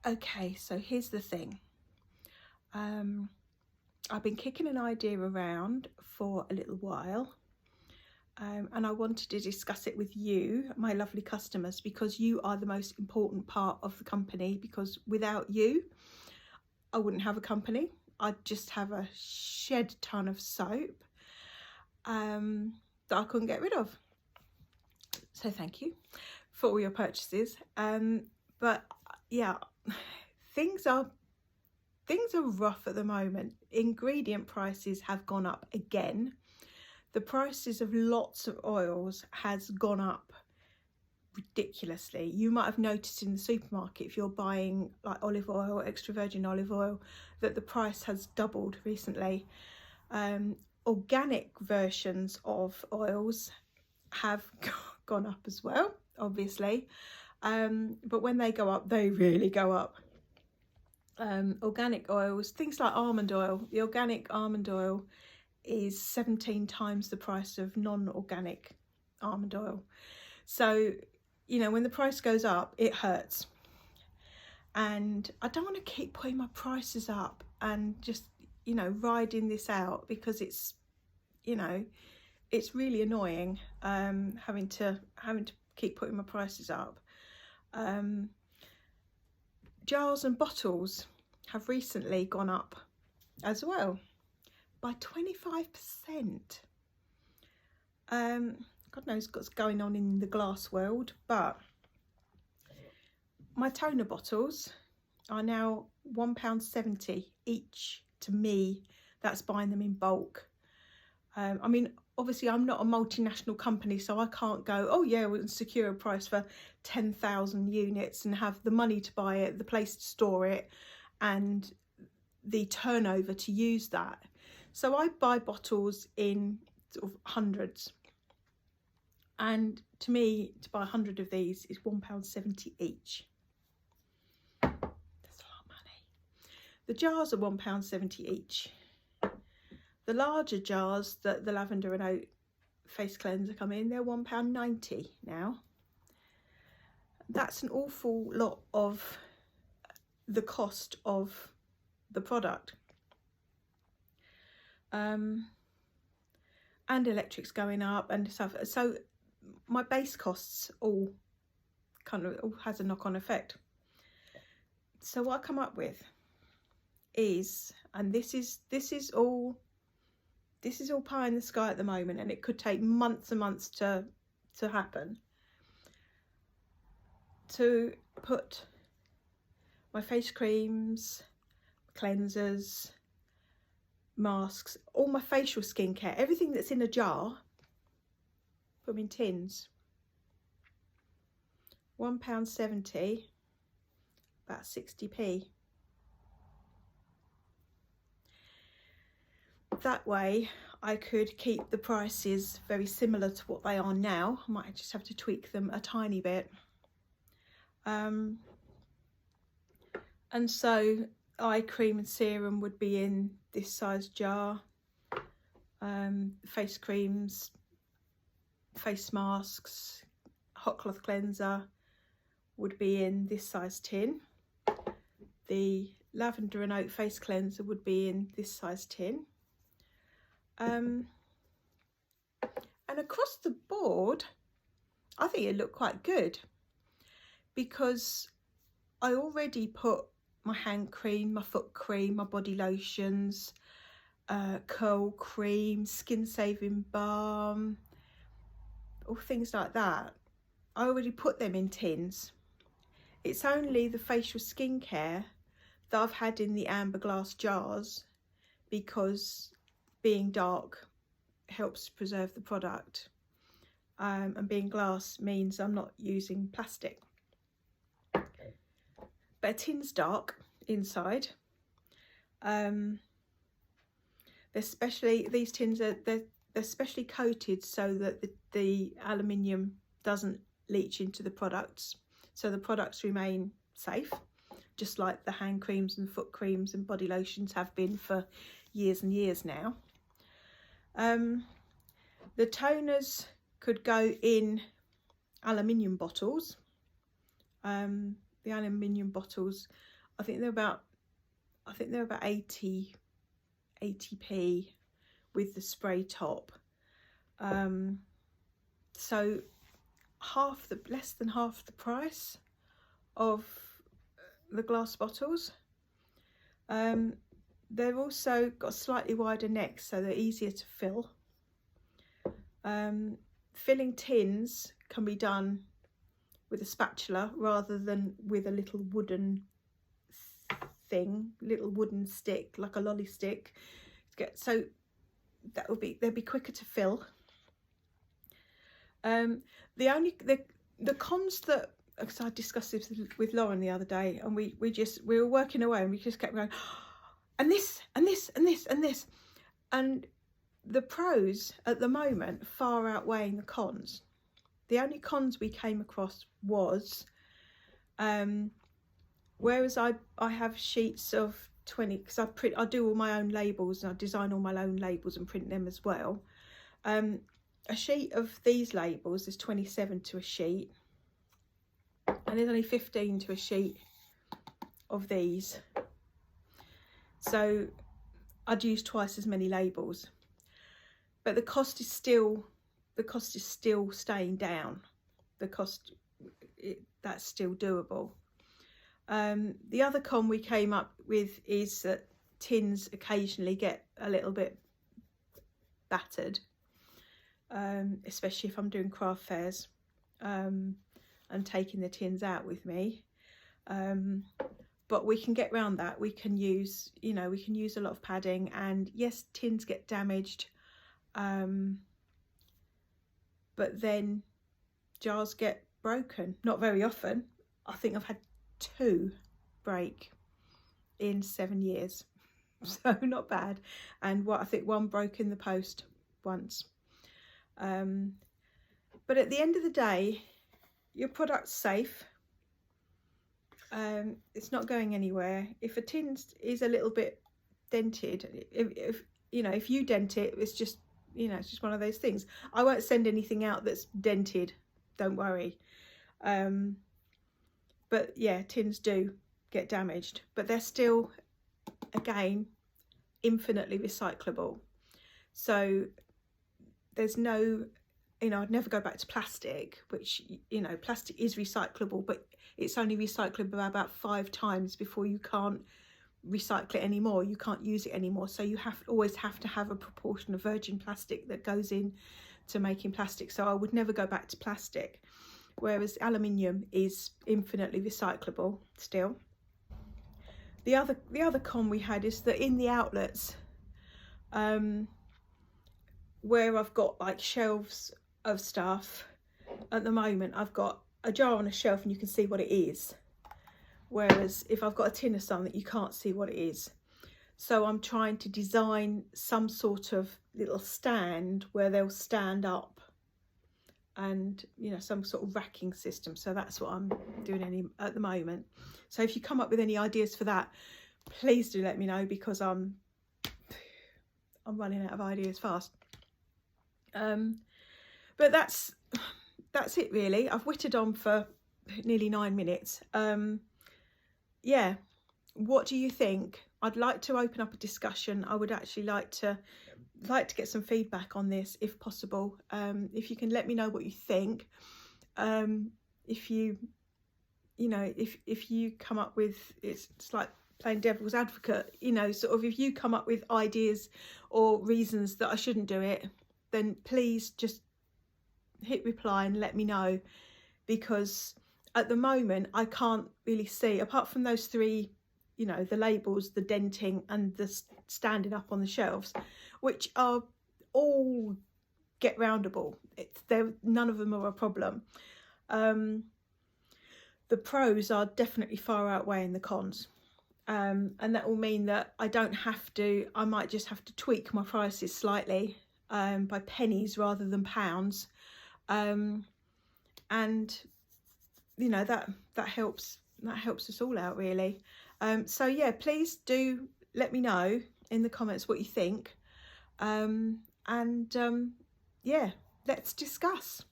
Okay, so here's the thing. I've been kicking an idea around for a little while, and I wanted to discuss it with you, my lovely customers, because you are the most important part of the company, because without you, I wouldn't have a company. I'd just have a shed ton of soap that I couldn't get rid of. So thank you for all your purchases. But yeah, things are rough at the moment. Ingredient prices have gone up again. The prices of lots of oils has gone up ridiculously. You might have noticed in the supermarket, if you're buying like olive oil, extra virgin olive oil, that the price has doubled recently. Organic versions of oils have gone up as well, obviously, but when they go up, they really go up. Organic oils, things like almond oil, the organic almond oil is 17 times the price of non-organic almond oil. So, you know, when the price goes up, it hurts. And I don't want to keep putting my prices up and just, you know, riding this out, because it's, you know, it's really annoying having to keep putting my prices up. Jars and bottles have recently gone up as well by 25%. God knows what's going on in the glass world, but my toner bottles are now £1.70 each to me. That's buying them in bulk. I mean, obviously I'm not a multinational company, so I can't go, oh yeah, we'll secure a price for 10,000 units and have the money to buy it, the place to store it, and the turnover to use that. So I buy bottles in sort of hundreds. And to me, to buy 100 of these is £1.70 each. That's a lot of money. The jars are £1.70 each. The larger jars that the lavender and oat face cleanser come in, they're £1.90 now. That's an awful lot of the cost of the product. And electric's going up and stuff. So my base costs all has a knock-on effect. So what I come up with is, and this is all pie in the sky at the moment, and it could take months and months to happen, to put my face creams, cleansers, masks, all my facial skincare, everything that's in a jar, put them in tins. £1.70, about 60p. That way I could keep the prices very similar to what they are now. I might just have to tweak them a tiny bit. And so eye cream and serum would be in this size jar. Face creams, face masks, hot cloth cleanser would be in this size tin. The lavender and oat face cleanser would be in this size tin. And across the board, I think it looked quite good, because I already put my hand cream, my foot cream, my body lotions, curl cream, skin saving balm, all things like that. I already put them in tins. It's only the facial skincare that I've had in the amber glass jars, because being dark helps preserve the product, and being glass means I'm not using plastic. But a tin's dark inside. These tins are they're specially coated so that the aluminium doesn't leach into the products, so the products remain safe, just like the hand creams and foot creams and body lotions have been for years and years now. The toners could go in aluminium bottles. The aluminium bottles I think they're about 80p with the spray top. So less than half the price of the glass bottles. They've also got slightly wider necks, so they're easier to fill. Filling tins can be done with a spatula rather than with a little wooden stick, like a lolly stick. So they'll be quicker to fill. The cons that, because I discussed this with Lauren the other day, and we were working away and we just kept going, and this and this and this and this, and the pros at the moment far outweighing the cons. The only cons we came across was, whereas I have sheets of 20, because I do all my own labels and I design all my own labels and print them as well. A sheet of these labels is 27 to a sheet, and there's only 15 to a sheet of these. So I'd use twice as many labels, but the cost is still staying down. That's still doable. The other con we came up with is that tins occasionally get a little bit battered, especially if I'm doing craft fairs and taking the tins out with me. But we can get around that. We can use a lot of padding, and yes, tins get damaged, but then jars get broken. Not very often. I think I've had 2 break in 7 years, so not bad. And I think 1 broke in the post once. But at the end of the day, your product's safe. It's not going anywhere. If a tin is a little bit dented, if you dent it, it's just one of those things. I won't send anything out that's dented, don't worry. But yeah, tins do get damaged, but they're still, again, infinitely recyclable. So there's no, I'd never go back to plastic, which, plastic is recyclable, but it's only recyclable about 5 times before you can't recycle it anymore. You can't use it anymore. So you always have to have a proportion of virgin plastic that goes in to making plastic. So I would never go back to plastic, whereas aluminium is infinitely recyclable still. The other con we had is that in the outlets, where I've got like shelves of stuff, at the moment I've got a jar on a shelf and you can see what it is, whereas if I've got a tin of something, you can't see what it is. So I'm trying to design some sort of little stand where they'll stand up, and some sort of racking system. So that's what I'm doing at the moment. So if you come up with any ideas for that, please do let me know, because I'm running out of ideas fast. But that's it really. I've whittled on for nearly 9 minutes. Yeah, what do you think? I'd like to open up a discussion. I would actually like to get some feedback on this if possible. If you can let me know what you think. If you come up with, it's like playing devil's advocate, sort of, if you come up with ideas or reasons that I shouldn't do it, then please just hit reply and let me know, because at the moment I can't really see, apart from those 3, the labels, the denting and the standing up on the shelves, which are all get roundable. None of them are a problem. The pros are definitely far outweighing the cons. And that will mean that I might just have to tweak my prices slightly, by pennies rather than pounds. And that helps us all out really. So yeah, please do let me know in the comments what you think, yeah, let's discuss.